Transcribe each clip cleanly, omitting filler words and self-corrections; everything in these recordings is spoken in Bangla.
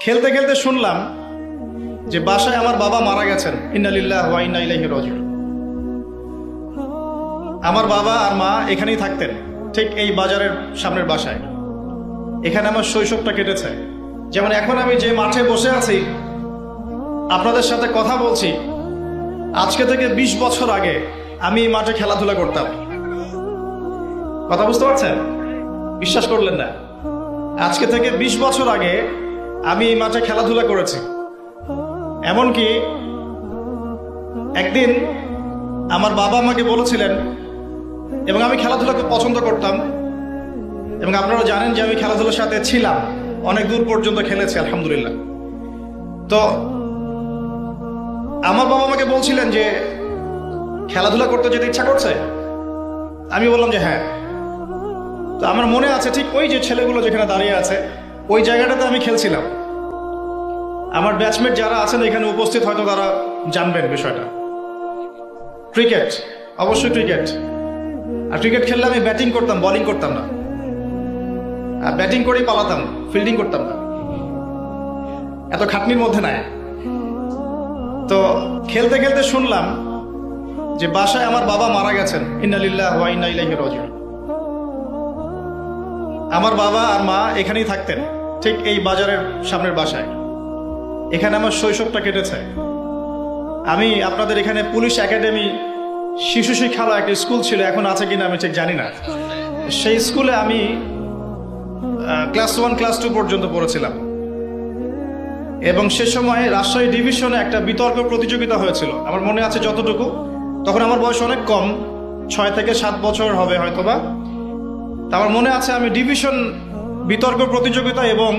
খেলতে খেলতে শুনলাম যে বাসায় আমার বাবা মারা গেছেন। ইন্না লিল্লাহি ওয়া ইন্না ইলাইহি রাজিউন। আমার বাবা আর মা এখানেই থাকতেন, ঠিক এই বাজারের সামনের বাসায়। এখানে আমার শৈশবটা কেটেছে। যেমন এখন আমি যে মাঠে বসে আছি, আপনাদের সাথে কথা বলছি, আজকে থেকে 20 বছর আগে আমি এই মাঠে খেলাধুলা করতাম। কথা বুঝতে পারছেন? বিশ্বাস করলেন না? আজকে থেকে 20 বছর আগে আমি এই মাঠে খেলাধুলা করেছি। এমনকি একদিন আমার বাবা আমাকে বলেছিলেন, এবং আমি খেলাধুলা খুব পছন্দ করতাম, এবং আপনারা জানেন যে আমি খেলাধুলার সাথে ছিলাম, অনেক দূর পর্যন্ত খেলেছি আলহামদুলিল্লাহ। তো আমার বাবা আমাকে বলছিলেন যে খেলাধুলা করতে যেতে ইচ্ছা করছে। আমি বললাম যে হ্যাঁ। তো আমার মনে আছে ঠিক ওই যে ছেলেগুলো যেখানে দাঁড়িয়ে আছে ওই জায়গাটাতে আমি খেলছিলাম। আমার ব্যাচমেট যারা আছেন এখানে উপস্থিত হয়তো তারা জানবেন বিষয়টা। ক্রিকেট, অবশ্যই ক্রিকেট। আর ক্রিকেট খেললে আমি ব্যাটিং করতাম, বোলিং করতাম না। আর ব্যাটিং করেই পালাতাম, ফিল্ডিং করতাম না, এত খাটনির মধ্যে নাই। তো খেলতে খেলতে শুনলাম যে বাসায় আমার বাবা মারা গেছেন। ইন্না লিল্লাহি ওয়া ইন্না ইলাইহি রাজিউন। আমার বাবা আর মা এখানেই থাকতেন, ঠিক এই বাজারের সামনের বাসায়। এখানে আমার শৈশবটা কেটেছে। আমি আপনাদের এখানে পুলিশ একাডেমি শিশু শিক্ষালয় একটা স্কুল ছিল, এখন আছে কিনা আমি ঠিক জানি না। সেই স্কুলে আমি ক্লাস 1 ক্লাস 2 পর্যন্ত পড়েছিলাম, এবং সে সময় রাজশাহী ডিভিশনে একটা বিতর্ক প্রতিযোগিতা হয়েছিল আমার মনে আছে যতটুকু। তখন আমার বয়স অনেক কম, 6 থেকে 7 বছর হবে হয়তোবা। আমার মনে আছে আমি ডিভিশন বিতর্ক প্রতিযোগিতা এবং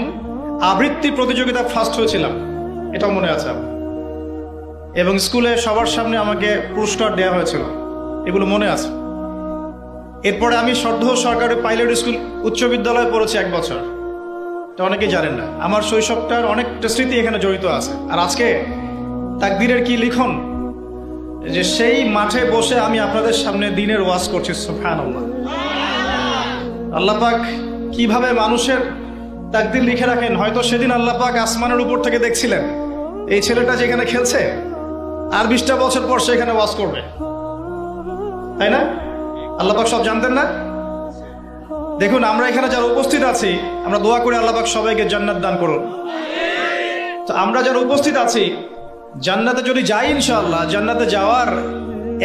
আবৃত্তি প্রতিযোগিতা ফার্স্ট হয়েছিলাম, এটাও মনে আছে আমার। এবং স্কুলে সবার সামনে আমাকে পুরস্কার দেওয়া হয়েছিল, এগুলো মনে আছে। এরপরে আমি সদ্য সরকারি পাইলট স্কুল উচ্চ বিদ্যালয়ে পড়েছি 1 বছর। এটা অনেকেই জানেন না। আমার শৈশবটার অনেকটা স্মৃতি এখানে জড়িত আছে। আর আজকে তাকদীরের কি লিখন যে সেই মাঠে বসে আমি আপনাদের সামনে দিনের ওয়াজ করছি। সুবহানাল্লাহ। আল্লাহ পাক কিভাবে মানুষের তাকদীর লিখে রাখেন। হয়তো সেদিন আল্লাহ পাক আসমানের উপর থেকে দেখছিলেন এই ছেলেটা যেখানে খেলছে আর 20টা বছর পর সে এখানে ওয়াজ করবে, তাই না? আল্লাহ পাক সব জানতেন না? দেখুন আমরা এখানে যারা উপস্থিত আছি, আমরা দোয়া করি আল্লাহ পাক সবাইকে জান্নাত দান করুন। তো আমরা যারা উপস্থিত আছি জান্নাতে যদি যাই ইনশাআল্লাহ, জান্নাতে যাওয়ার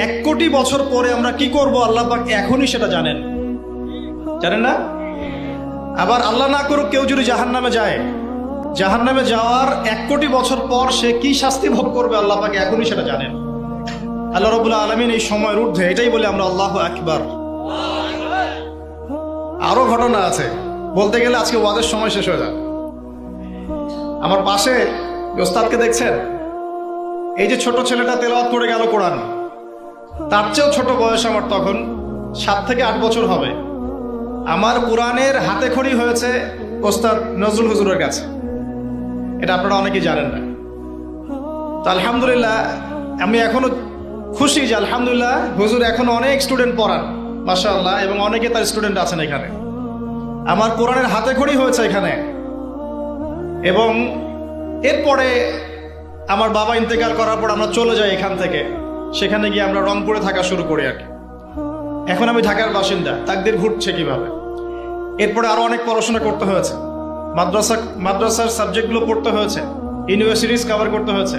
1 কোটি বছর পরে আমরা কি করব আল্লাহ পাক এখনই সেটা জানেন, জানেন না? আবার আল্লাহ না করুক কেউ যদি জাহান্নামে যায়, জাহান্নামে যাওয়ার 1 কোটি বছর পর সে কি শাস্তি ভোগ করবে আল্লাহ পাক এখনই সেটা জানেন। আল্লাহ রাব্বুল আলামিন এই সময়ের ঊর্ধ্বে, এটাই বলে আমরা আল্লাহু আকবার। আরো ঘটনা আছে, বলতে গেলে আজকে ওয়াজের সময় শেষ হয়ে যাবে। আমার পাশে ওস্তাদকে দেখছেন, এই যে ছোট ছেলেটা তেলাওয়াত করে গেল কোরআন, তার চেয়েও ছোট বয়স আমার, তখন 7 থেকে 8 বছর হবে। আমার কোরআনের হাতে খড়ি হয়েছে ওস্তাদ নজরুল হুজুরের কাছে, এটা আপনারা অনেকেই জানেন না। তো আলহামদুলিল্লাহ আমি এখনো খুশি যে আলহামদুলিল্লাহ হুজুর এখনো অনেক স্টুডেন্ট পড়ান মাশাআল্লাহ, এবং অনেকে তার স্টুডেন্ট আছেন এখানে। আমার কোরআনের হাতে খড়ি হয়েছে এখানে। এবং এরপরে আমার বাবা ইন্তেকাল করার পর আমরা চলে যাই এখান থেকে, সেখানে গিয়ে আমরা রংপুরে থাকা শুরু করি আর কি। এখন আমি ঢাকার বাসিন্দা, তাকদীর ঘুরছে কিভাবে। এরপরে আরো অনেক পড়াশোনা করতে হয়েছে, মাদ্রাসার সাবজেক্টগুলো পড়তে হয়েছে, ইউনিভার্সিটিজ কভার করতে হয়েছে।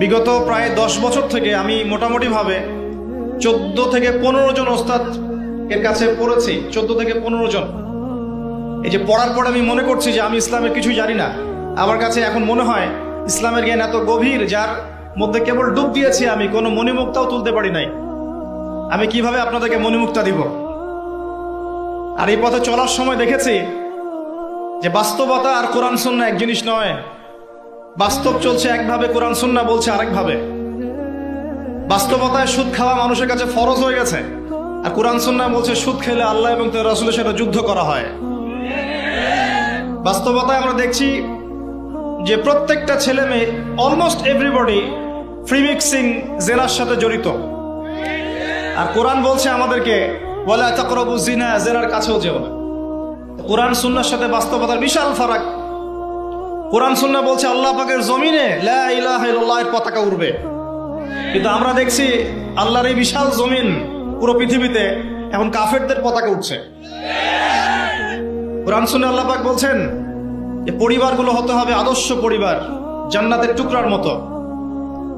বিগত প্রায় 10 বছর থেকে আমি মোটামুটিভাবে 14 থেকে 15 জন ওস্তাদ এর কাছে পড়েছি, 14 থেকে 15 জন। এই যে পড়ার পর আমি মনে করছি যে আমি ইসলামের কিছুই জানি না। আমার কাছে এখন মনে হয় ইসলামের জ্ঞান এত গভীর, যার মধ্যে কেবল ডুব দিয়েছি আমি, কোনো মণিমুক্তাও তুলতে পারি নাই। আমি কিভাবে আপনাদেরকে মণিমুক্তা দিব? আর এই পথে চলার সময় দেখেছি যে বাস্তবতা আর কোরআন সুন্নাহ এক জিনিস নয়। বাস্তব চলছে একভাবে, কোরআন সুন্নাহ বলছে আরেকভাবে। বাস্তবতায় সুদ খাওয়া মানুষের কাছে ফরজ হয়ে গেছে, আর কোরআন সুন্নাহ বলছে সুদ খেলে আল্লাহ এবং তার রাসূলের সাথে যুদ্ধ করা হয়। বাস্তবতায় আমরা দেখছি যে প্রত্যেকটা ছেলে মেয়ে, অলমোস্ট এভরিবডি ফ্রি মিক্সিং জেনার সাথে জড়িত। আর কোরআন বলছে আমাদেরকে ওয়ালা তাকরাবু জিনা, জেনার কাছেও যেও না। কোরআন সুন্নাহর সাথে বাস্তবতার বিশাল ফারাক। কোরআন সুন্নাহ বলছে আল্লাহ পাকের জমিনে লা ইলাহা ইল্লাল্লাহ এর পতাকা উড়বে, কিন্তু আমরা দেখছি আল্লাহর এই বিশাল জমিন পুরো পৃথিবীতে এখন কাফেরদের পতাকা উঠছে। কোরআন সুন্নাহ আল্লাহ পাক বলছেন যে পরিবারগুলো হতে হবে আদর্শ পরিবার, জান্নাতের টুকরার মতো।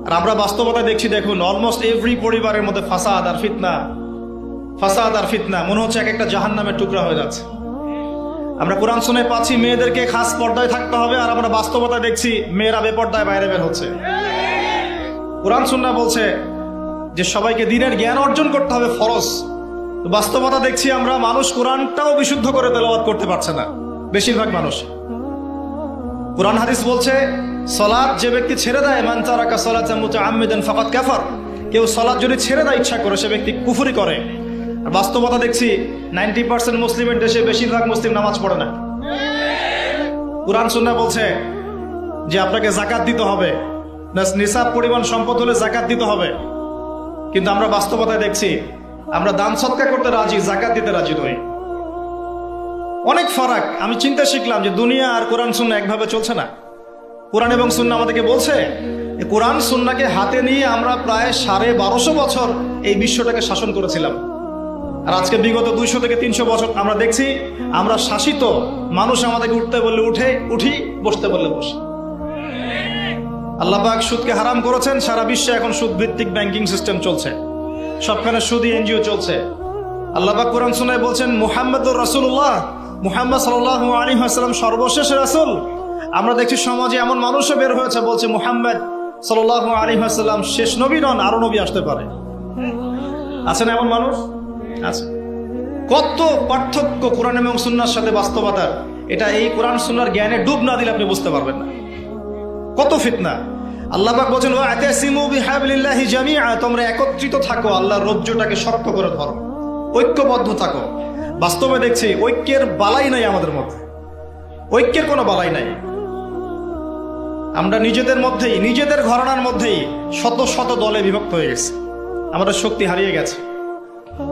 আর আমরা বাস্তবতা দেখছি, দেখুন অলমোস্ট এভরি পরিবারের মধ্যে ফাসাদ আর ফিতনা, মনে হচ্ছে এক একটা জাহান্নামের টুকরা হয়ে যাচ্ছে। আমরা কোরআন শুনে পাচ্ছি মেয়েদেরকে খাস পর্দায় থাকতে হবে, আর আমরা বাস্তবতা দেখছি মেয়েরা বেপর্দায় বাইরে বের হচ্ছে। কোরআন সুন্নাহ বলছে যে সবাইকে দ্বীনের জ্ঞান অর্জন করতে হবে ফরজ, বাস্তবতা দেখছি আমরা মানুষ কোরআনটাও বিশুদ্ধ করে তেলাওয়াত করতে পারছে না বেশিরভাগ মানুষ। কোরআন হাদিস বলছে সালাত যে ব্যক্তি ছেড়ে দেয়, মান তারাকা সালাতান মুতাআম্মিদান ফাকাদ কাফার, কেউ সালাত যদি ছেড়ে দেয় ইচ্ছা করে সে ব্যক্তি কুফরি করে। আর বাস্তবতা দেখছি 90% মুসলিমের দেশে বেশিরভাগ মুসলিম নামাজ পড়ে না। কোরআন সুন্নাহ বলছে যে আপনাকে যাকাত দিতে হবে, নিসাব পরিমাণ সম্পদ হলে যাকাত দিতে হবে, কিন্তু আমরা বাস্তবতায় দেখছি আমরা দান সদকা করতে রাজি, যাকাত দিতে রাজি নই। অনেক ফারাক। আমি চিন্তা শিখলাম যে দুনিয়া আর কোরআন সুন্নাহ একভাবে চলছে না। কোরআন এবং সুন্নাহ আমাদেরকে বলছে কোরআন সুন্নাহকে হাতে নিয়ে আমরা প্রায় 1250 বছর এই বিশ্বটাকে শাসন করেছিলাম, আর আজকে বিগত 200 থেকে 300 বছর আমরা দেখছি আমরা শাসিত। মানুষ আমাদেরকে উঠতে বললে উঠি, বসতে বললে বসি। আল্লাহ পাক সুদকে হারাম করেছেন, সারা বিশ্বে এখন সুদ ভিত্তিক ব্যাংকিং সিস্টেম চলছে, সবখানে সুদী এনজিও চলছে। আল্লাহ পাক কোরআন সুন্নাহ বলছেন মুহাম্মদুর রাসূলুল্লাহ, মুহাম্মদ সাল্লাল্লাহু আলাইহি ওয়াসাল্লাম সর্বশেষ রাসূল। আমরা দেখছি সমাজে এমন মানুষও বের হয়েছে বলছে মুহাম্মদ সাল্লাল্লাহু আলাইহি ওয়াসাল্লাম শেষ নবী নন, আরো নবী আসতে পারে। আছে না এমন মানুষ? আছে। কত পার্থক্য কোরআন এবং সুন্নাহর সাথে বাস্তবতার, এটা এই কোরআন সুন্নাহর জ্ঞানে ডুব না দিলে আপনি বুঝতে পারবেন না। কত ফিতনা। আল্লাহ পাক বলেন ওয়া'তাসিমু বিহাবলিল্লাহি জামিআ, তোমরা একত্রিত থাকো, আল্লাহর রজ্জুটাকে শক্ত করে ধরো, ঐক্যবদ্ধ থাকো। বাস্তবে দেখছি ঐক্যের বালাই নাই আমাদের মধ্যে, ঐক্যের কোনো বালাই নাই। আমরা নিজেদের মধ্যেই, নিজেদের ঘরানার মধ্যেই শত শত দলে বিভক্ত হয়ে গেছে, আমাদের শক্তি হারিয়ে গেছে।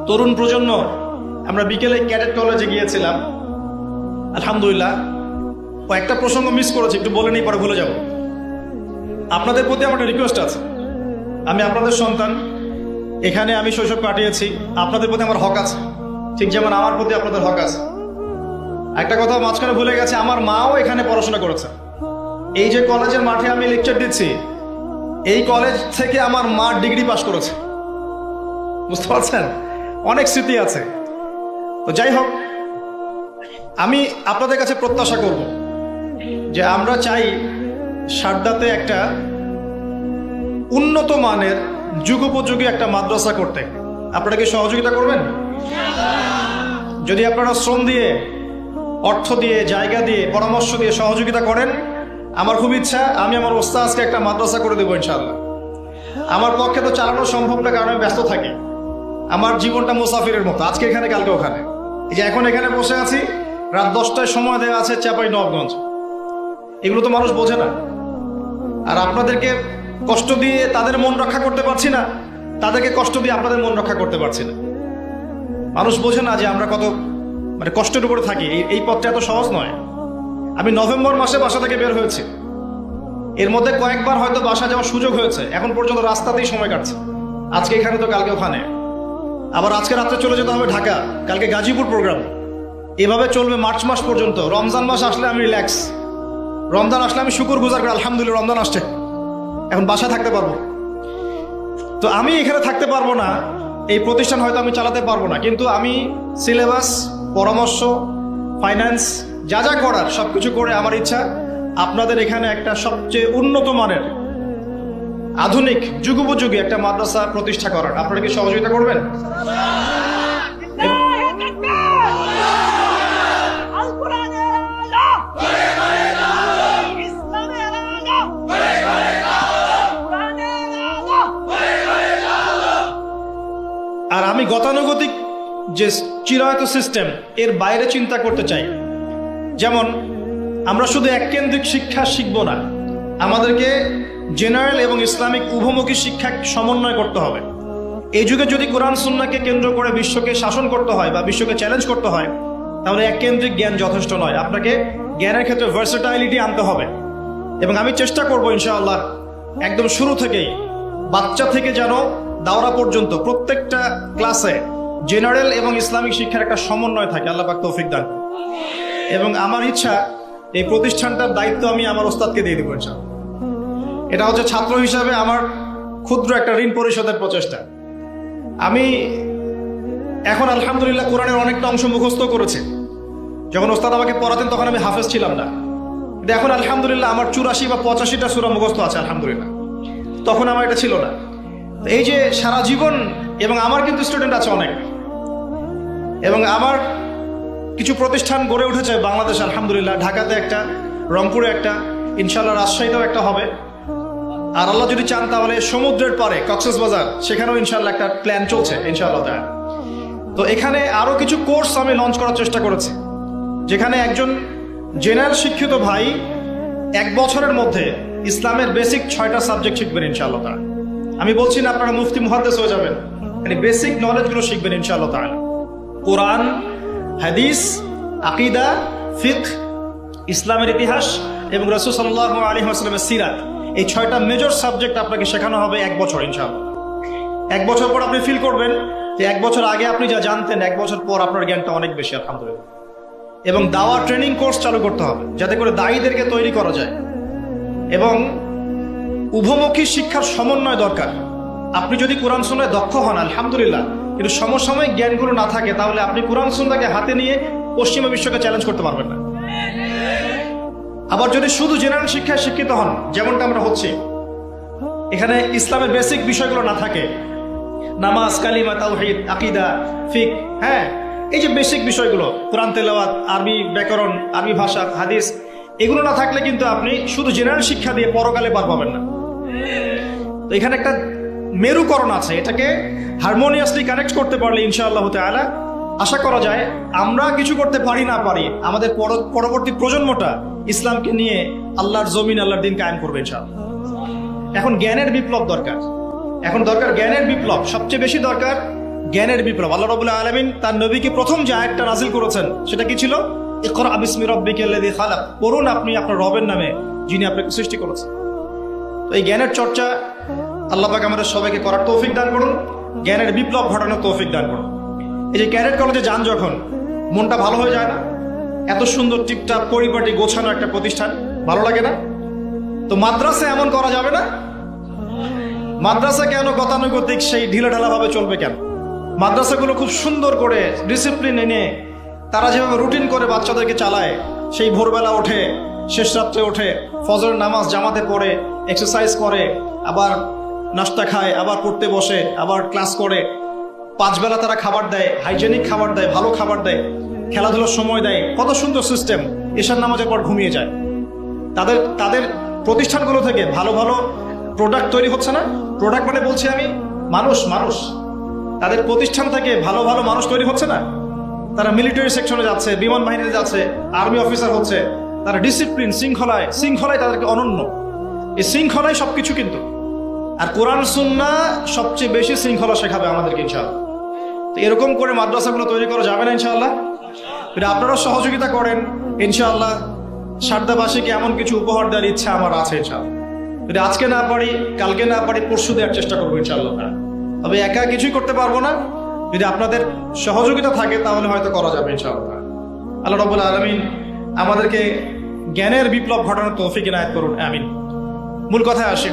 তরুণ প্রজন্ম, আমরা বিকেলে ক্যাডেট কলেজে গিয়েছিলাম, আলহামদুলিল্লাহ একটা প্রসঙ্গ মিস করেছি, একটু বলে নেই পরে ভুলে যাব। আপনাদের প্রতি আমার রিকোয়েস্ট আছে, আমি আপনাদের সন্তান, এখানে আমি শৈশব কাটিয়েছি, আপনাদের প্রতি আমার হক আছে, ঠিক যেমন আমার প্রতি আপনাদের হক আছে। একটা কথা মাঝখানে ভুলে গেছে, আমার মাও এখানে পড়াশোনা করেছে। এই যে কলেজের মাঠে আমি লেকচার দিচ্ছি, এই কলেজ থেকে আমার মা ডিগ্রি পাস করেছে, বুঝতে পারছেন? অনেক স্মৃতি আছে। তো যাই হোক, আমি আপনাদের কাছে প্রত্যাশা করব যে আমরা চাই সারদাতে একটা উন্নত মানের যুগোপযোগী একটা মাদ্রাসা করতে। আপনারা কি সহযোগিতা করবেন? যদি আপনারা শ্রম দিয়ে, অর্থ দিয়ে, জায়গা দিয়ে, পরামর্শ দিয়ে সহযোগিতা করেন, আমার খুব ইচ্ছা আমি আমার ওস্তাদকে একটা মাদ্রাসা করে দেবো ইনশাআল্লাহ। আমার পক্ষে তো চালানো সম্ভব না, কারণ আমি ব্যস্ত থাকি। আমার জীবনটা মুসাফিরের মতো, আজকে এখানে কালকে ওখানে। এই যে এখন এখানে বসে আছি, রাত 10টায় সময় দেওয়া আছে চাঁপাইনবাবগঞ্জ, এগুলো তো মানুষ বোঝে না। আর আপনাদেরকে কষ্ট দিয়ে তাদের মন রক্ষা করতে পারছি না, তাদেরকে কষ্ট দিয়ে আপনাদের মন রক্ষা করতে পারছি না। মানুষ বোঝে না যে আমরা কত কষ্টের উপরে থাকি। এই পথটা এত সহজ নয়। আমি নভেম্বর মাসে বাসা থেকে বের হয়েছি, এর মধ্যে কয়েকবার হয়তো বাসা যাওয়ার সুযোগ হয়েছে, এখন পর্যন্ত রাস্তাতেই সময় কাটছে। আজকে এখানে তো কালকে ওখানে, আবার আজকে রাত্রে চলে যেতে হবে ঢাকা, কালকে গাজীপুর প্রোগ্রাম। এভাবে চলবে মার্চ মাস পর্যন্ত। রমজান মাস আসলে আমি রিল্যাক্স, রমজান আসলে আমি শুকর গুজার করি, আলহামদুলিল্লাহ রমজান আসছে, এখন বাসায় থাকতে পারবো। তো আমি এখানে থাকতে পারবো না, এই প্রতিষ্ঠান হয়তো আমি চালাতে পারবো না, কিন্তু আমি সিলেবাস, পরামর্শ, ফাইন্যান্স যা যা করার সবকিছু করে আমার ইচ্ছা আপনাদের এখানে একটা সবচেয়ে উন্নত মানের আধুনিক যুগোপযোগী একটা মাদ্রাসা প্রতিষ্ঠা করার। আপনারা কি সহযোগিতা করবেন? আর আমি গতানুগতিক যে চিরায়ত সিস্টেম এর বাইরে চিন্তা করতে চাই। যেমন আমরা শুধু এককেন্দ্রিক শিক্ষা শিখব না, আমাদেরকে জেনারেল এবং ইসলামিক উভমুখী শিক্ষা সমন্বয় করতে হবে। এই যুগে যদি কোরআন সুন্নাহকে কেন্দ্র করে বিশ্বকে শাসন করতে হয় বা বিশ্বকে চ্যালেঞ্জ করতে হয়, তাহলে এককেন্দ্রিক জ্ঞান যথেষ্ট নয়। আপনাকে জ্ঞানের ক্ষেত্রে ভার্সেটাইলিটি আনতে হবে। এবং আমি চেষ্টা করব ইনশাআল্লাহ একদম শুরু থেকেই বাচ্চা থেকে যেন দাওরা পর্যন্ত প্রত্যেকটা ক্লাসে জেনারেল এবং ইসলামিক শিক্ষার একটা সমন্বয় থাকে। আল্লাহ পাক তৌফিক দান করুন। এবং আমার ইচ্ছা এই প্রতিষ্ঠানটার দায়িত্ব আমি আমার ওস্তাদকে দিয়ে দেবো ইনশাআল্লাহ। এটা হচ্ছে ছাত্র হিসাবে আমার ক্ষুদ্র একটা ঋণ পরিশোধের প্রচেষ্টা। আমি এখন আলহামদুলিল্লাহ কোরআনের অনেকটা অংশ মুখস্থ করেছি। যখন ওস্তাদ আমাকে পড়াতেন তখন আমি হাফেজ ছিলাম না, কিন্তু এখন আলহামদুলিল্লাহ আমার 84 বা 85টা সূরা মুখস্থ আছে আলহামদুলিল্লাহ। তখন আমার এটা ছিল না। এই যে সারা জীবন, এবং আমার কিন্তু স্টুডেন্ট আছে অনেক, এবং আমার কিছু প্রতিষ্ঠান গড়ে উঠেছে বাংলাদেশে আলহামদুলিল্লাহ। ঢাকাতে একটা, রংপুরে একটা, ইনশাআল্লাহ রাজশাহীতেও একটা হবে। আর আল্লাহ যদি চান তাহলে সমুদ্রের পারে কক্সবাজার, সেখানেও ইনশাআল্লাহ একটা প্ল্যান চলছে ইনশাআল্লাহ। তো এখানে আরো কিছু কোর্স আমি লঞ্চ করার চেষ্টা করেছি, যেখানে একজন জেনারেল শিক্ষিত ভাই 1 বছরের মধ্যে ইসলামের বেসিক 6টা সাবজেক্ট শিখবেন ইনশাআল্লাহ তাআলা। আমি বলছি না আপনারা মুফতি মুহাদ্দিস হয়ে যাবেন, মানে বেসিক নলেজগুলো শিখবেন ইনশাআল্লাহ তাআলা। কোরআন, হাদিস, আকীদা, ফিকহ, ইসলামের ইতিহাস এবং রাসূল সাল্লাল্লাহু আলাইহি ওয়াসাল্লামের সিরাত, এই 6টা মেজর সাবজেক্ট আপনাকে শেখানো হবে 1 বছর ইনশাআল্লাহ। 1 বছর পর আপনি ফিল করবেন যে 1 বছর আগে আপনি যা জানতেন 1 বছর পর আপনার জ্ঞানটা অনেক বেশি আলহামদুলিল্লাহ। এবং দাওয়া ট্রেনিং কোর্স চালু করতে হবে যাতে করে দায়ীদেরকে তৈরি করা যায়। এবং উভমুখী শিক্ষার সমন্বয় দরকার। আপনি যদি কোরআন সুন্নাহয় দক্ষ হন আলহামদুলিল্লাহ, কিন্তু সমসাময়িক জ্ঞানগুলো না থাকে তাহলে আপনি কোরআন সুন্নাহকে হাতে নিয়ে পশ্চিমা বিশ্বকে চ্যালেঞ্জ করতে পারবেন না। আবার যদি শুধু জেনারেল শিক্ষায় শিক্ষিত হন, যেমনটা আমরা হচ্ছি, এখানে ইসলামের বেসিক বিষয়গুলো না থাকে, নামাজ, কালিমা, তাওহীদ, আকীদা, ফিকহ, হ্যাঁ, এই যে বেসিক বিষয়গুলো, কোরআন তেলাওয়াত, আরবি ব্যাকরণ, আরবি ভাষা, হাদিস, এগুলো না থাকলে কিন্তু আপনি শুধু জেনারেল শিক্ষা দিয়ে পরকালে পার পাবেন না। তো এখানে একটা মেরুকরণ আছে, এটাকে হারমোনিয়াসলি কানেক্ট করতে পারলে ইনশাআল্লাহ তাআলা আশা করা যায় আমরা কিছু করতে পারি না পারি, আমাদের পরবর্তী প্রজন্মটা ইসলামকে নিয়ে আল্লাহর জমিন, আল্লাহর দিন কায়েম করবে ইনশাআল্লাহ। এখন জ্ঞানের বিপ্লব দরকার, এখন দরকার জ্ঞানের বিপ্লব, সবচেয়ে বেশি দরকার জ্ঞানের বিপ্লব। আল্লাহ রাব্বুল আলামিন তার নবীকে প্রথম যে আয়াতটা নাজিল করেছেন সেটা কি ছিল? ইকরা বিসমি রাব্বিকাল্লাযী খালাক, পড়ুন আপনি আপনার রবের নামে যিনি আপনাকে সৃষ্টি করেছেন। তো এই জ্ঞানের চর্চা আল্লাহ পাক আমাদের সবাইকে করার তৌফিক দান করুন, জ্ঞানের বিপ্লব ঘটানোর তৌফিক দান করুন। এই যে ক্যাডেট কলেজে যান যখন, মনটা ভালো হয়ে যায় না? এত সুন্দর টিপটাপ পরিপাটি গোছানো একটা প্রতিষ্ঠান, ভালো লাগে না? তো মাদ্রাসা এমন করা যাবে না? মাদ্রাসা কেন গতানুগতিক সেই ঢিলাঢালা ভাবে চলবে কেন? মাদ্রাসাগুলো খুব সুন্দর করে ডিসিপ্লিন এনে তারা যেভাবে রুটিন করে বাচ্চাদেরকে চালায়, সেই ভোরবেলা ওঠে, শেষ রাত্রে ওঠে, ফজরের নামাজ জামাতে পড়ে, এক্সারসাইজ করে, আবার নাস্তা খায়, আবার পড়তে বসে, আবার ক্লাস করে, 5 বেলা তারা খাবার দেয়, হাইজেনিক খাবার দেয়, ভালো খাবার দেয়, খেলাধুলার সময় দেয়, কত সুন্দর সিস্টেম। এশার নামাজের পর ঘুমিয়ে যায়। তাদের প্রতিষ্ঠানগুলো থেকে ভালো ভালো প্রোডাক্ট তৈরি হচ্ছে না? প্রোডাক্ট মানে বলছি আমি মানুষ, তাদের প্রতিষ্ঠান থেকে ভালো ভালো মানুষ তৈরি হচ্ছে না? তারা মিলিটারি সেকশনে যাচ্ছে, বিমান বাহিনীতে যাচ্ছে, আর্মি অফিসার হচ্ছে, তারা ডিসিপ্লিন, শৃঙ্খলায় তাদেরকে অনন্য। এই শৃঙ্খলাই সবকিছু কিন্তু। আর কোরআন সুন্নাহ সবচেয়ে বেশি শৃঙ্খলা শেখাবে আমাদেরকে ইনশাআল্লাহ। তো এরকম করে মাদ্রাসাগুলো তৈরি করা যাবে না ইনশাআল্লাহ? আপনারাও সহযোগিতা করেন ইনশাআল্লাহ। সারদাবাসীকে এমন কিছু উপহার দেওয়ার ইচ্ছা আমার আছে ইনশাআল্লাহ। যদি আজকে না পারি, কালকে না পারি, পরশু দেওয়ার চেষ্টা করবো ইনশাআল্লাহ। তবে একা কিছুই করতে পারবো না, যদি আপনাদের সহযোগিতা থাকে তাহলে হয়তো করা যাবে ইনশাআল্লাহ। আল্লাহ রাব্বুল আলামিন আমাদেরকে জ্ঞানের বিপ্লব ঘটানোর তৌফিক ইনায়াত করুন, আমিন। মূল কথায় আসি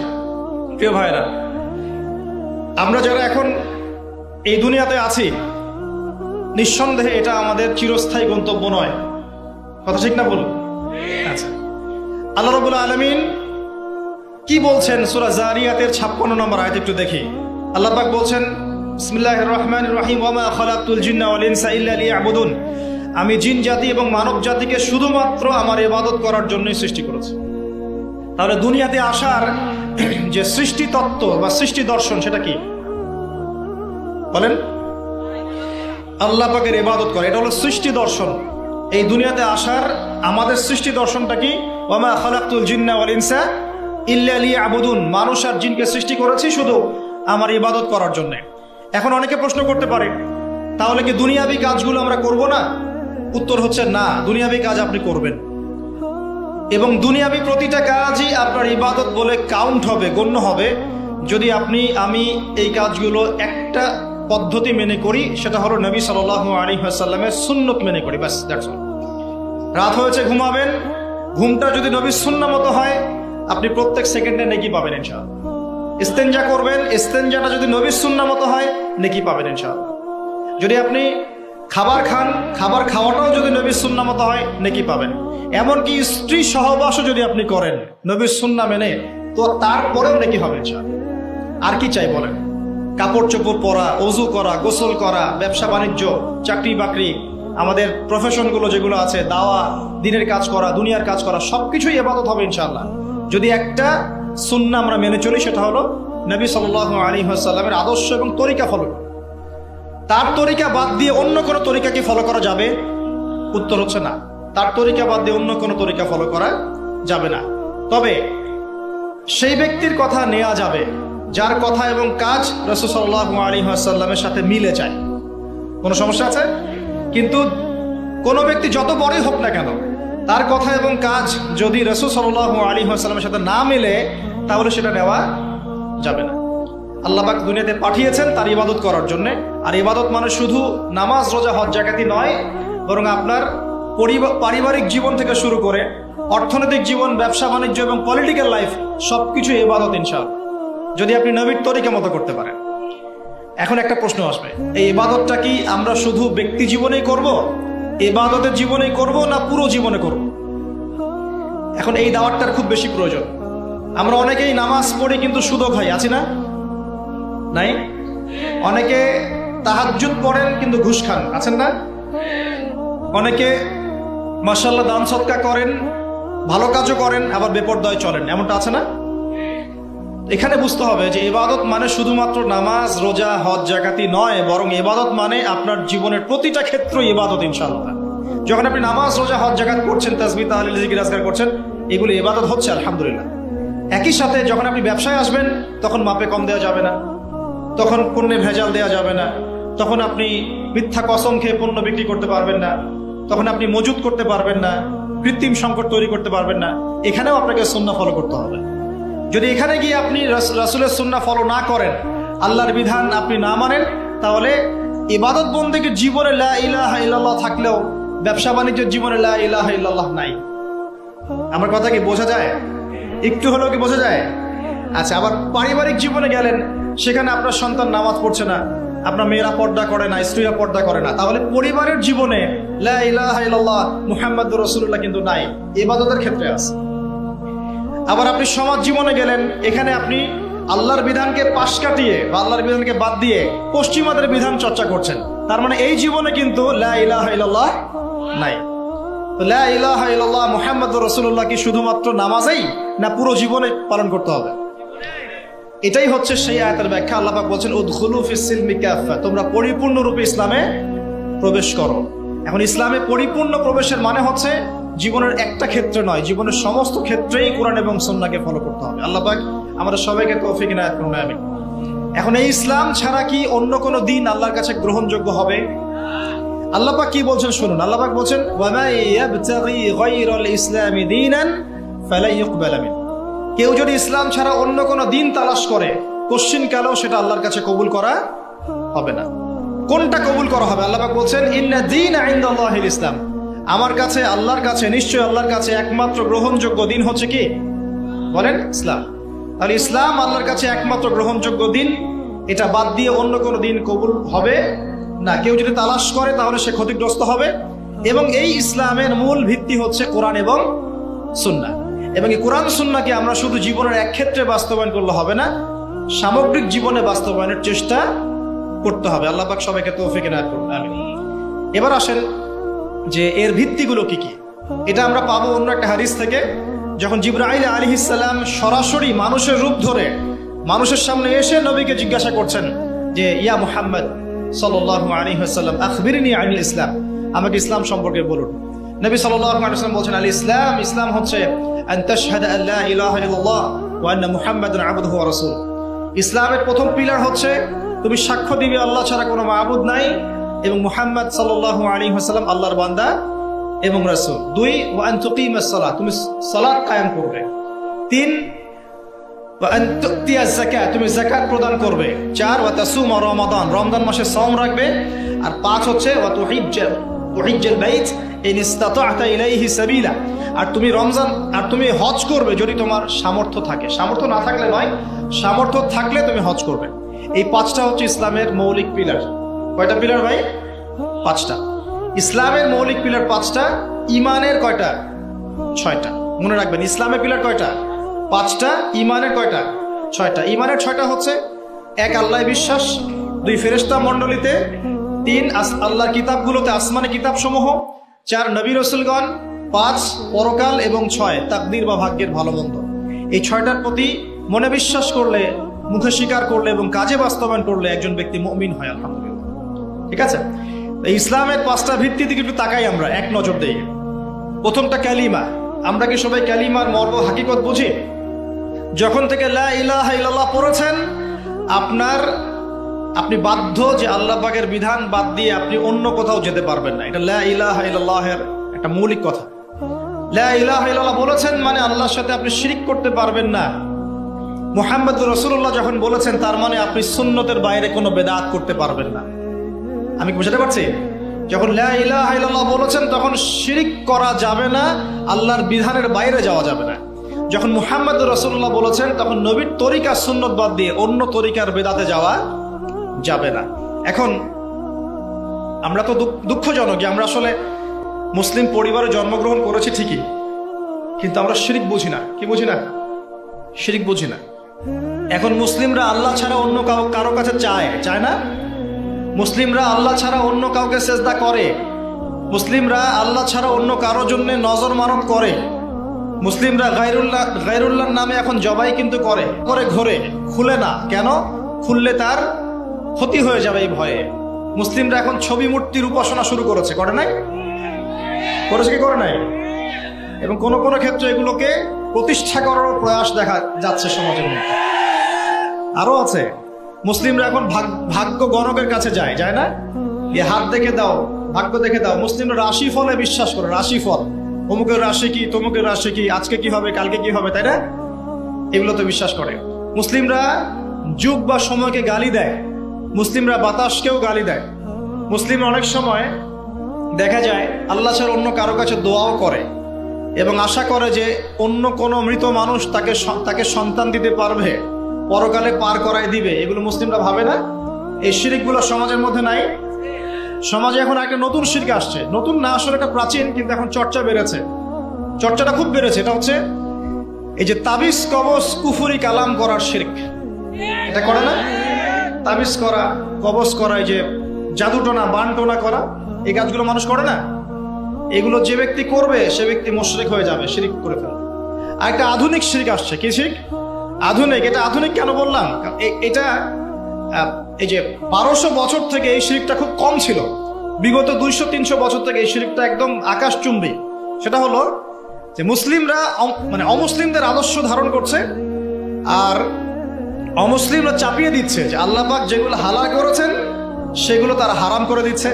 প্রিয় ভাইরা, আমরা যারা এখন এই দুনিয়াতে আছি, নিঃসন্দেহে এটা আমাদের চিরস্থায়ী গন্তব্য নয়। কথা ঠিক না বলুন? আচ্ছা, আল্লাহ রাব্বুল আলামিন কি বলছেন সূরা জারিয়াতের 56 নম্বর আয়াত একটু দেখি। আল্লাহ পাক বলছেন, বিসমিল্লাহির রহমানির রহিম, ওয়া মা খালাকতুল জিন্না ওয়াল ইনসা ইল্লা লিয়াবুদুন, আমি জিন জাতি এবং মানব জাতিকে শুধুমাত্র আমার ইবাদত করার জন্যই সৃষ্টি করেছি। তাহলে দুনিয়াতে আসার যে সৃষ্টি তত্ত্ব বা সৃষ্টি দর্শন, সেটা কি বলেন? আল্লাহ পাকের ইবাদত করা, এটা হলো সৃষ্টি দর্শন। এই দুনিয়াতে আসার আমাদের সৃষ্টি দর্শনটা কি? ওয়া মা খালাকতুল জিন্না ওয়াল ইনসা ইল্লা লিয়াবুদুন, মানুষ আর জিনকে সৃষ্টি করেছি শুধু আমার ইবাদত করার জন্য। এখন অনেকে প্রশ্ন করতে পারে, তাহলে কি দুনিয়াবি কাজগুলো আমরা করব না? উত্তর হচ্ছে না, দুনিয়াবি কাজ আপনি করবেন। এবং দুনিয়াবি প্রতিটা কাজই আপনার ইবাদত বলে কাউন্ট হবে, গণ্য হবে যদি আমি এই কাজগুলো একটা পদ্ধতি মেনে করি, সেটা হলো নবী সাল্লাল্লাহু আলাইহি ওয়াসাল্লামের সুন্নত মেনে করি, বাস দ্যাটস অল। রাত হয়েছে ঘুমাবেন, ঘুমটা যদি নবীর সুন্নাহ মতো হয় আপনি প্রত্যেক সেকেন্ডে নেকি পাবেন ইনশাআল্লাহ। ইস্তেঞ্জা করবেন, ইস্তেঞ্জাটা যদি নবীর সুন্নাহ মতো হয় নেকি পাবেন ইনশাআল্লাহ। যদি আপনি খাবার খান, খাবার খাওয়াটাও যদি নবীর সুন্নাহ মতো হয় নেকি পাবেন। এমনকি স্ত্রী সহবাসও যদি আপনি করেন নবীর সুন্নাহ মেনে, তো তারপরেও নেকি হবে ইনশাআল্লাহ। আর কি চাই বলেন? কাপড় চোপড় পরা, ওযু করা, গোসল করা, ব্যবসা বাণিজ্য, চাকরি বাকরি, আমাদের প্রফেশনগুলো যেগুলো আছে, দাওয়া, দিনের কাজ করা, দুনিয়ার কাজ করা, সবকিছুই ইবাদত হবে ইনশাআল্লাহ যদি একটা সুন্নাহ আমরা মেনে চলি, সেটা হলো নবী সাল্লাল্লাহু আলাইহি ওয়াসাল্লামের আদর্শ এবং তরিকা ফলো করা। তার তরিকা বাদ দিয়ে অন্য কোনো তরিকা কি ফলো করা যাবে? উত্তর হচ্ছে না। তার তরিকা বাদ দিয়ে অন্য কোনো তরিকা ফলো করা যাবে না। তবে সেই ব্যক্তির কথা নেওয়া যাবে যার কথা এবং কাজ রাসূল সাল্লাল্লাহু আলাইহি ওয়াসাল্লামের সাথে মিলে যায়। কোনো সমস্যা আছে? কিন্তু কোনো ব্যক্তি যত বড়ই হোক না কেন, তার কথা এবং কাজ যদি রাসূল সাল্লাল্লাহু আলাইহি ওয়াসাল্লামের সাথে না মিলে, তাহলে সেটা নেওয়া যাবে না। আল্লাহ পাক দুনিয়াতে পাঠিয়েছেন তার ইবাদত করার জন্য। আর ইবাদত মানে শুধু নামাজ, রোজা, হজ, জাকাতই নয়, বরং আপনার পারিবারিক জীবন থেকে শুরু করে অর্থনৈতিক জীবন, ব্যবসা বাণিজ্য এবং পলিটিক্যাল লাইফ সবকিছু ইবাদত ইনশাআল্লাহ, যদি আপনি নবীর তরিকা মতো করতে পারেন। এখন একটা প্রশ্ন আসবে, এই ইবাদতটা কি আমরা শুধু ব্যক্তি জীবনেই করব, ইবাদতের জীবনেই করব, না পুরো জীবনে করব? এখন এই দাওয়াতটার খুব বেশি প্রয়োজন। আমরা অনেকেই নামাজ পড়ি কিন্তু সুদও খাই, আছি না? নাই? অনেকে তাহাজ্জুদ পড়েন কিন্তু ঘুষ খান, আছেন না? অনেকে মাশাআল্লাহ দান সদকা করেন, ভালো কাজও করেন, আবার বেপরদায় চলেন, এমনটা আছে না? এখানে বুঝতে হবে যে ইবাদত মানে শুধুমাত্র নামাজ, রোজা, হজ, জাকাতই নয়, বরং ইবাদত মানে আপনার জীবনের প্রতিটা ক্ষেত্র ইবাদত ইনশাআল্লাহ। যখন আপনি নামাজ, রোজা, হজ, জাকাত করছেন, তাসবিহ, তাহলিল, জিকির, আজকার করছেন, এগুলো ইবাদত হচ্ছে আলহামদুলিল্লাহ। একই সাথে যখন আপনি ব্যবসায় আসবেন, তখন মাপে কম দেওয়া যাবে না, তখন পণ্যে ভেজাল দেওয়া যাবে না, তখন আপনি মিথ্যা কসম খেয়ে পণ্য বিক্রি করতে পারবেন না, তখন আপনি মজুত করতে পারবেন না, কৃত্রিম সংকট তৈরি করতে পারবেন না। এখানেও আপনাকে সুন্নাহ ফলো করতে হবে। যদি এখানে গিয়ে আপনি রাসূলের সুন্নাহ ফলো না করেন, আল্লাহর বিধান আপনি না মানেন, তাহলে ইবাদত বন্দেগীর জীবনে লা ইলাহা ইল্লাল্লাহ থাকলেও ব্যবসা বাণিজ্যের জীবনে লা ইলাহা ইল্লাল্লাহ নাই। আমার কথা কি বোঝা যায়? একটু হলেও কি বোঝা যায়? আচ্ছা, আবার পারিবারিক জীবনে গেলেন, সেখানে আপনার সন্তান নামাজ পড়ছে না, আপনার মেয়েরা পর্দা করে না, স্ত্রীরা পর্দা করে না, তাহলে পরিবারের জীবনে লা ইলাহা ইল্লাল্লাহ মুহাম্মাদুর রাসূলুল্লাহ কিন্তু নাই, ইবাদতের ক্ষেত্রে আছে। আবার আপনি সমাজ জীবনে গেলেন, এখানে আপনি আল্লাহর বিধানকে পাশ কাটিয়ে বা আল্লাহর বিধানকে বাদ দিয়ে পশ্চিমাদের বিধান চর্চা করছেন, তার মানে এই জীবনে কিন্তু লা ইলাহা ইল্লাল্লাহ নাই। তো লা ইলাহা ইল্লাল্লাহ মুহাম্মাদুর রাসূলুল্লাহ কি শুধুমাত্র নামাজেই, না পুরো জীবনে পালন করতে হবে? এটাই হচ্ছে সেই আয়াতের ব্যাখ্যা। আল্লাহ পাক বলেন উদখুলু ফিস সিলমি কাফা, তোমরা পরিপূর্ণরূপে ইসলামে প্রবেশ করো। এখন ইসলামে পরিপূর্ণ প্রবেশের মানে হচ্ছে জীবনের একটা ক্ষেত্রে নয়, জীবনের সমস্ত ক্ষেত্রেই কোরআন এবং সুন্নাহকে ফলো করতে হবে। আল্লাহ পাক আমাদের সবাইকে তৌফিক ইনায়াত করুন, আমিন। এখন এই ইসলাম ছাড়া কি অন্য কোনো দিন আল্লাহর কাছে গ্রহণযোগ্য হবে? আল্লাহ পাক কি বলছেন শুনুন। আল্লাহ পাক বলছেন ওয়া মা ইয়াবতাগি গায়রাল ইসলামি দীনান ফালা ইউকবাল মিন, কেউ যদি ইসলাম ছাড়া অন্য কোনো দিন তালাশ করে, কোশ্চিন কালেও সেটা আল্লাহর কাছে কবুল করা হবে না। কোনটা কবুল করা হবে? আল্লাহ পাক বলছেন ইন্না দীনা ইনদাল্লাহিল ইসলাম, আমার কাছে, আল্লাহর কাছে, নিশ্চয় আল্লাহর কাছে একমাত্র গ্রহণযোগ্য দিন হচ্ছে কি? বলেন ইসলাম। তাহলে ইসলাম আল্লাহর কাছে একমাত্র গ্রহণযোগ্য দিন, এটা বাদ দিয়ে অন্য কোনো দিন কবুল হবে না। কেউ যদি তালাশ করে তাহলে সে ক্ষতিগ্রস্ত হবে। এবং এই ইসলামের মূল ভিত্তি হচ্ছে কোরআন এবং সুন্নাহ। এবং এই কোরআন সুন্নাহকে আমরা শুধু জীবনের এক ক্ষেত্রে বাস্তবায়ন করলে হবে না, সামগ্রিক জীবনে বাস্তবায়নের চেষ্টা করতে হবে। আল্লাহ পাক সবাইকে তৌফিক ইনায়াত করুন, আমিন। এবার আসেন যে এর ভিত্তিগুলো কি কি। এটা আমরা পাবো অন্য একটা হাদিস থেকে, যখন জিবরাইল আলাইহিস সালাম সরাসরি মানুষের রূপ ধরে মানুষের সামনে এসে নবীকে জিজ্ঞাসা করছেন যে ইয়া মুহাম্মদ সাল্লাল্লাহু আলাইহি ওয়াসাল্লাম আখবিরনি আনিল ইসলাম, আমাকে ইসলাম সম্পর্কে বলুন। নবী সাল্লাল্লাহু আলাইহি ওয়াসাল্লাম বলছেন আল ইসলাম, ইসলাম হচ্ছে আন তাশহাদা আল লা ইলাহা ইল্লাল্লাহ ওয়া আন্না মুহাম্মাদান আবদুহু ওয়া রাসূলুহু। ইসলামের প্রথম পিলার হচ্ছে তুমি সাক্ষ্য দিবে আল্লাহ ছাড়া কোনো মাবুদ নাই এবং মুহাম্মদ সাল্লাল্লাহু আলাইহি ওয়াসাল্লাম আল্লাহর বান্দা এবং রাসূল। 2 ওয়া আন তুকিমাস সালাত, তুমি সালাত কায়েম করবে। 3 ওয়া আন তুতিয়াজ যাকাত, তুমি যাকাত প্রদান করবে। 4 ওয়া তাসুম রমাদান, রমজান মাসে সাওম রাখবে। আর 5 হচ্ছে ওয়া তুহিজ্জাল বাইত ইন ইসতাতা'তা ইলাইহি সাবিলা, আর তুমি হজ করবে যদি তোমার সামর্থ্য থাকে। সামর্থ্য না থাকলে নয়, সামর্থ্য থাকলে তুমি হজ করবে। এই 5টা হচ্ছে ইসলামের মৌলিক পিলার। কয়টা পিলার ভাই? 5টা। ইসলামের মৌলিক পিলার 5টা, ইমানের কয়টা? 6টা। মনে রাখবেন, ইসলামের পিলার কয়টা? 5টা, ইমানের কয়টা? 6টা। ইমানের 6টা হচ্ছে: 1 আল্লাহ বিশ্বাস, 2 ফেরেশতা মণ্ডলীতে, 3 আল্লাহর কিতাবগুলোতে, আসমানি কিতাব সমূহ, 4 নবী রাসূলগণ, 5 পরকাল, এবং 6 তাকদীর বা ভাগ্যের ভালো মন্দ। এই 6টার প্রতি মনে বিশ্বাস করলে, মুখে স্বীকার করলে এবং কাজে বাস্তবায়ন করলে একজন ব্যক্তি মুমিন হয়, আলহামদুলিল্লাহ। ঠিক আছে? এই ইসলামের 5টা ভিত্তি দিকে একটু তাকাই আমরা, এক নজর দেই। প্রথমটা কালিমা। আমরা কি সবাই কালিমার মর্ম হাকিকত বুঝি? যখন থেকে লা ইলাহা ইল্লাল্লাহ পড়েছেন, আপনি বাধ্য যে আল্লাহ পাকের বিধান বাদ দিয়ে আপনি অন্য কোথাও যেতে পারবেন না। এটা লা ইলাহা ইল্লাল্লাহের একটা মৌলিক কথা। লা ইলাহা ইল্লাল্লাহ বলেছেন মানে আল্লাহর সাথে আপনি শিরক করতে পারবেন না। মুহাম্মদুর রাসূলুল্লাহ যখন বলেছেন, তার মানে আপনি সুন্নতের বাইরে কোনো বেদাত করতে পারবেন না। আমি কি বুঝাতে পারছি? যখন লা ইলাহা ইল্লাল্লাহ বলেছেন, তখন শিরক করা যাবে না, আল্লাহর বিধানের বাইরে যাওয়া যাবে না। যখন মুহাম্মদুর রাসূলুল্লাহ বলেছেন, তখন নবীর তরিকা সুন্নত বাদ দিয়ে অন্য তরিকার বেদাতে যাওয়া যাবে না। এখন আমরা তো দুঃখজনক যে আমরা আসলে মুসলিম পরিবারে জন্মগ্রহণ করেছি ঠিকই, কিন্তু আমরা শিরক বুঝি না। কি বুঝি না? শিরক বুঝি না। এখন মুসলিমরা আল্লাহ ছাড়া অন্য কারো কাছে চায় না। মুসলিমরা আল্লাহ ছাড়া অন্য কাউকে সেজদা করে। মুসলিমরা আল্লাহ ছাড়া অন্য কারো জন্য নজর মানত করে। মুসলিমরা গায়রুল্লাহর নামে এখন জবাই কিন্তু করে ঘরে, খুলে না। কেন? খুললে তার ক্ষতি হয়ে যাবে এই ভয়ে। মুসলিমরা এখন ছবি মূর্তির উপাসনা শুরু করেছে, করে নাই? করেছে কি করে নাই? এবং কোন কোন ক্ষেত্রে এগুলোকে প্রতিষ্ঠা করার প্রয়াস দেখা যাচ্ছে সমাজের মধ্যে। আরো আছে, মুসলিমরা এখন ভাগ্য গণকের কাছে যায় না? এ হাত দেখে দাও, ভাগ্য দেখে দাও। মুসলিমরা রাশি ফলে বিশ্বাস করে। রাশি ফল, অমুকের রাশি কি, তমুকের রাশি কি, আজকে কি হবে, কালকে কি হবে, তাই না? এগুলোতে বিশ্বাস করে। মুসলিমরা যুগ বা সময়কে গালি দেয়। মুসলিমরা বাতাসকেও গালি দেয়। মুসলিমরা অনেক সময় দেখা যায় আল্লাহ ছাড়া অন্য কারো কাছে দোয়াও করে এবং আশা করে যে অন্য কোনো মৃত মানুষ তাকে সন্তান দিতে পারবে, পরকালে পার করায় দিবে। এগুলো মুসলিমরা ভাবে না? এই শিরকগুলো সমাজের মধ্যে নাই? সমাজে এখন একটা নতুন শিরক আসছে। নতুন না, আসলে এটা প্রাচীন, কিন্তু এখন চর্চা বেড়েছে। চর্চাটা খুব বেড়েছে। এটা হচ্ছে এই যে তাবিজ কবজ কুফরি কালাম করার শিরক। এটা করে না? তাবিজ করা, কবজ করা, এই যে জাদুটোনা বানটোনা করা, এই কাজগুলো মানুষ করে না? এগুলো যে ব্যক্তি করবে সে ব্যক্তি মুশরিক হয়ে যাবে, শিরক করে ফেলবে। আর একটা আধুনিক শিরক আসছে। কি শিরক? আধুনিক। এটা আধুনিক কেন বললাম? এটা এই যে 1200 বছর থেকে এই শিরকটা খুব কম ছিল। বিগত 200-300 বছর থেকে এই শিরকটা একদম আকাশচুম্বী। সেটা হলো যে মুসলিমরা মানে অমুসলিমদের আদর্শ ধারণ করছে, আর অমুসলিমরা চাপিয়ে দিচ্ছে যে আল্লাহ পাক যেগুলো হালাল করেছেন সেগুলো তারা হারাম করে দিচ্ছে,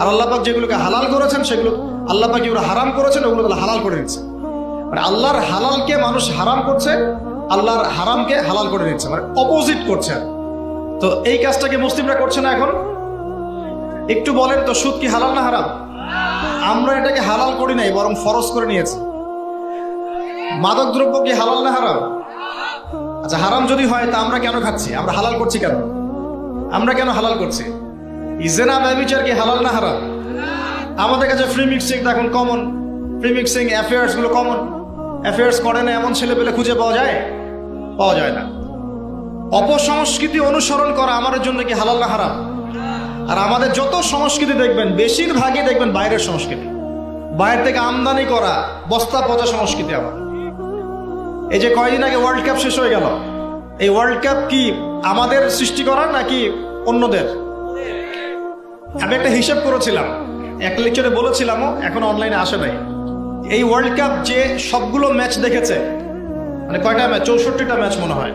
আর আল্লাহ পাক যেগুলোকে হালাল করেছেন সেগুলো আল্লাহ পাক যেগুলো হারাম করেছেন ওগুলো তারা হালাল করে দিচ্ছে। মানে আল্লাহর হালালকে মানুষ হারাম করছে, আল্লাহর হারামকে হালাল করে দিচ্ছে, মানে অপোজিট করছে। তো এই কাজটাকে মুসলিমরা করছে না এখন? একটু বলেন তো, সুদ কি হালাল না হারাম? আমরা এটাকে হালাল করি নাই, বরং ফরজ করে নিয়েছি। মাদক দ্রব্য কি হালাল না হারাম? আচ্ছা, হারাম যদি হয় তা আমরা কেন খাচ্ছি? আমরা হালাল করছি কেন? আমরা কেন হালাল করছি? জিনা ব্যভিচার কি হালাল না হারাম? আমাদের কাছে ফ্রি মিক্সিং এখন কমন। ফ্রি মিক্সিং অ্যাফেয়ার্স গুলো কমন। অ্যাফেয়ার্স করে না এমন ছেলে পেলে খুঁজে পাওয়া যায় না। অপসংস্কৃতি অনুসরণ করা আমাদের জন্য কি হালাল না হারাম? আর আমাদের যত সংস্কৃতি দেখবেন, বেশিরভাগই দেখবেন বাইরের সংস্কৃতি। বাইরে থেকে আমদানি করা বস্তা পচা সংস্কৃতি আমাদের। এই যে কয়েকদিন আগে ওয়ার্ল্ড কাপ শেষ হয়ে গেল, এই ওয়ার্ল্ড কাপ কি আমাদের সৃষ্টি করা নাকি অন্যদের? আমি একটা হিসাব করেছিলাম, এক লেকচারে বলেছিলামও, এখন অনলাইনে আসে নাই। এই ওয়ার্ল্ড কাপ যে সবগুলো ম্যাচ দেখেছে, মানে কয়টা ম্যাচ? 64টা ম্যাচ মনে হয়।